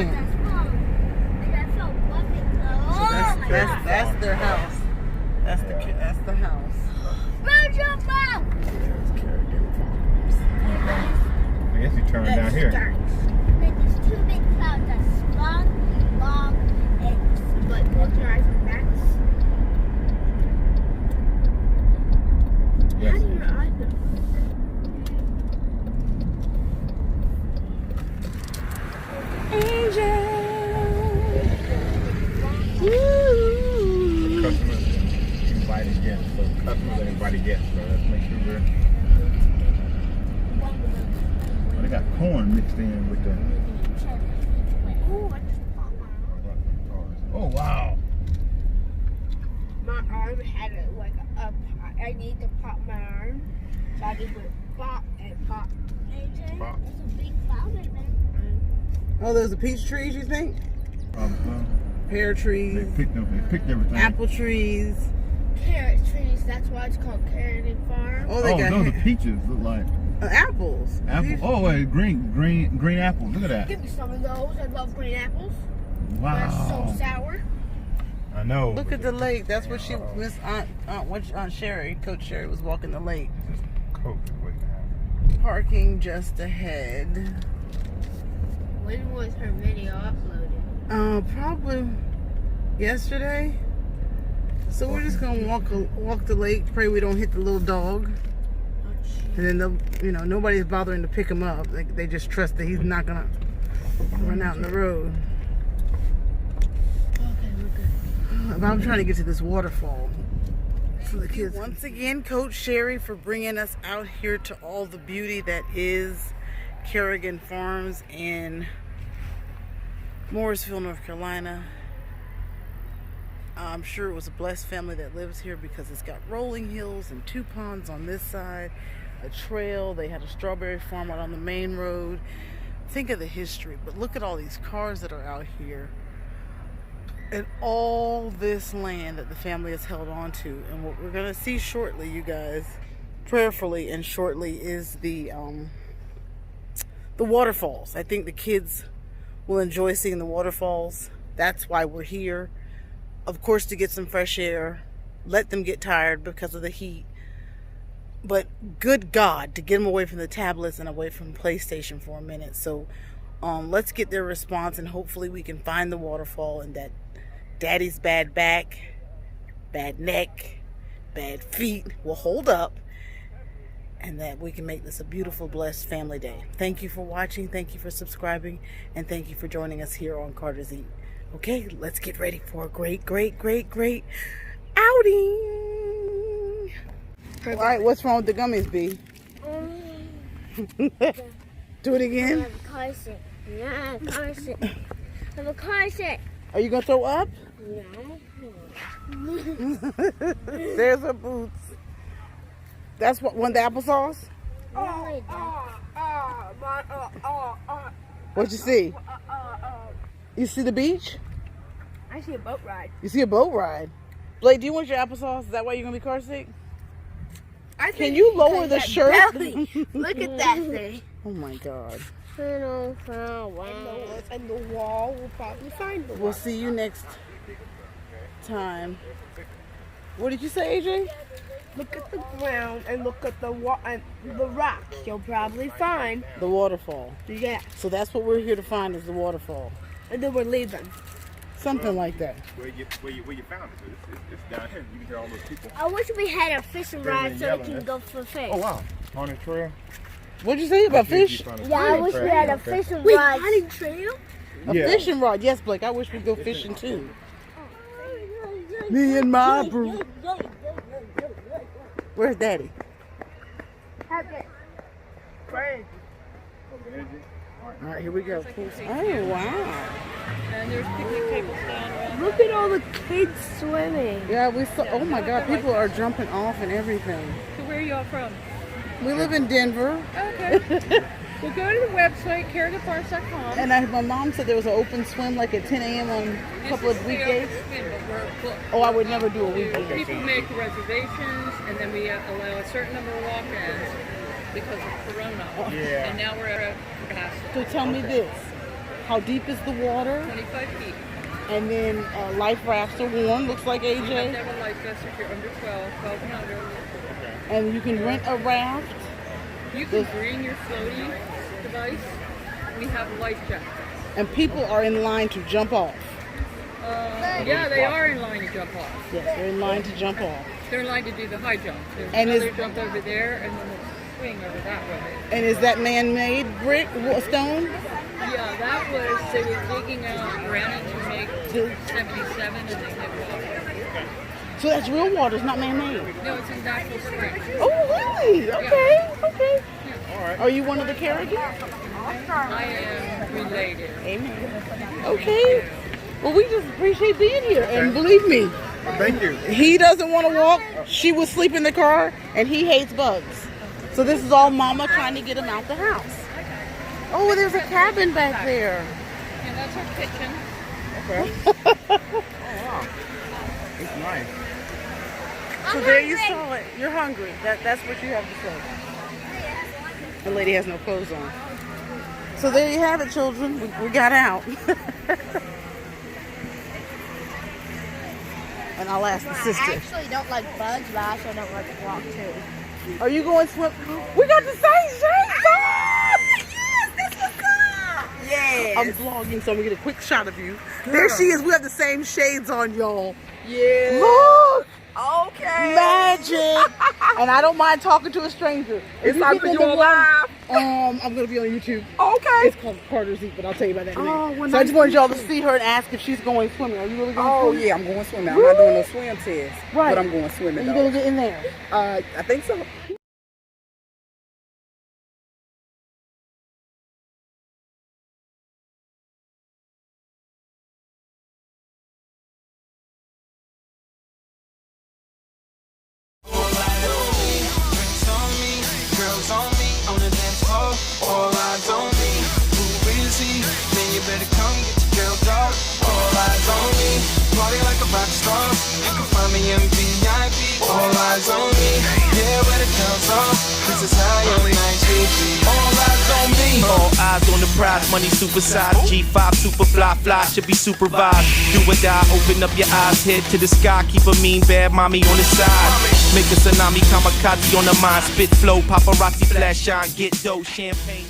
camp. So that's their house. That's the house. There's Kerrigan Farms. I guess you turn down here. There's two big clouds that's long, and but close your eyes and backs. Yes. How do your eyes look? Customers invited guests. So customers and invited guests. So let's make sure we're. Oh, they got corn mixed in with the. Oh wow! My arm had I need to pop my arm, so I just went pop and pop. AJ, Pop. there's a big cloud right there. Oh, there's the peach trees, you think? Pear They trees, picked everything. apple trees. Carrot trees, that's why it's called Carrigan Farm. Oh, they got those are peaches. Look like apples. apple. Oh wait, green apples. Look at that. Give me some of those. I love green apples. Wow. They're so sour. I know. Look at the lake. That's what Miss Aunt Sherri, Coach Sherri, was walking the lake. Coach is waiting to happen. Parking just ahead. When was her video uploaded? Probably yesterday. So we're just gonna walk the lake. Pray we don't hit the little dog. And then nobody's bothering to pick him up. They just trust that he's not gonna run out in the road. Okay, we're good. I'm trying to get to this waterfall for the kids. Once again, Coach Sherri for bringing us out here to all the beauty that is Kerrigan Farms in Morrisville, North Carolina. I'm sure it was a blessed family that lives here because it's got rolling hills and 2 ponds on this side, a trail. They had a strawberry farm out on the main road. Think of the history, but look at all these cars that are out here. And all this land that the family has held on to. And what we're going to see shortly, you guys, prayerfully and shortly, is the waterfalls. I think the kids will enjoy seeing the waterfalls. That's why we're here. Of course, to get some fresh air. Let them get tired because of the heat. But good God, to get them away from the tablets and away from PlayStation for a minute. So let's get their response, and hopefully we can find the waterfall, and that Daddy's bad back, bad neck, bad feet will hold up, and that we can make this a beautiful, blessed family day. Thank you for watching. Thank you for subscribing. And thank you for joining us here on Carter's Eat. Okay, let's get ready for a great outing. All right, what's wrong with the gummies, B? Do it again. I have a car seat. Yeah, I have a car seat. I have a car seat. Are you going to throw up? No. There's her boots. That's what, one of the applesauce? What'd you see? You see the beach? I see a boat ride. You see a boat ride. Blake, do you want your applesauce? Is that why you're going to be car sick? Can you lower the shirt? Look at that thing. Oh my God. And the wall will probably find the wall. We'll see you next time. What did you say, AJ? Look at the ground and look at the rocks. You'll probably find the waterfall. Yeah. So that's what we're here to find, is the waterfall. And then we're leaving. Something like that. Where you found it? It's down here. You can hear all those people. I wish we had a fishing rod so we can go for fish. Oh wow, Haunted Trail. What'd you say about fish? Yeah, I wish we had a fishing rod. Hunting trail? A fishing rod. Yes, Blake. I wish we'd go fishing too. Me and my bro. Where's Daddy? All right, here we go. Oh, wow. And there's picnic tables down around. Look at all the kids swimming. Yeah, we saw. Oh my God, people are jumping off and everything. So where are y'all from? We live in Denver. Okay. Well, go to the website, carriganfarms.com. And my mom said there was an open swim like at 10 a.m. on a couple of weekdays. Oh, I would never do a weekday. People make reservations, and then we allow a certain number of walk-ins because of Corona. Oh. Yeah. And now we're at capacity. So tell me this. How deep is the water? 25 feet. And then life rafts are warm, looks like You have to AJ. have a life vest if you're under 12 and under. And you can rent a raft. You can bring your floaty device. We have life jackets. And people are in line to jump off. Yeah, they are in line to jump off. Yes, they're in line to jump off. They're in line to do the high jump. There's And another is- jump over there, and then a swing over that way. And is that man-made brick, stone? Yeah, that was, they were digging out granite to make 77, and they hit water. So that's real water, it's not man-made. No, it's a natural spring. Oh, really? Okay, okay. Yeah. All right. Are you one of the Carrigan? I am related. Amen. Okay. Well, we just appreciate being here. And believe me, Thank you. he doesn't want to walk. She was asleep in the car, and he hates bugs. So this is all Mama trying to get him out the house. Oh, there's a cabin back there. And that's our kitchen. Okay. Oh wow. It's nice. So there you saw it. You're hungry. That's what you have to say. The lady has no clothes on. So there you have it, children. We got out. And I'll ask the I sister. actually don't like bugs, but I also don't like to walk too. Are you going swim? We got the same shades on! Yes, that's what's up! Yes. I'm vlogging, so I'm gonna get a quick shot of you. There she is. We have the same shades on, y'all. Yeah. Look! Okay. Magic! And I don't mind talking to a stranger. If It's like get you in the on water- live. I'm gonna be on YouTube. Okay. It's called Carter's Eat, but I'll tell you about that in a minute. well, So I just nice wanted to y'all meet to you. see her and ask if she's going swimming. Are you really going Oh swimming? yeah, I'm going swimming. I'm not doing no swim test, Right. but I'm going swimming Are you though. gonna get in there? I think so. Girls on me, on the dance floor, all eyes on me. Who is he? Then you better come get your girl dog. All eyes on me, party like a rock star. You can find me in VIP. All eyes on me, yeah, where the girls are. This is how your night should be. All eyes on me. All eyes on the prize, money supersized. G5 super fly, should be supervised. Do or die, open up your eyes, head to the sky. Keep a mean bad mommy on the side. Make a tsunami, kamikaze on the mind. Spit flow, paparazzi flash shine, get dough, champagne.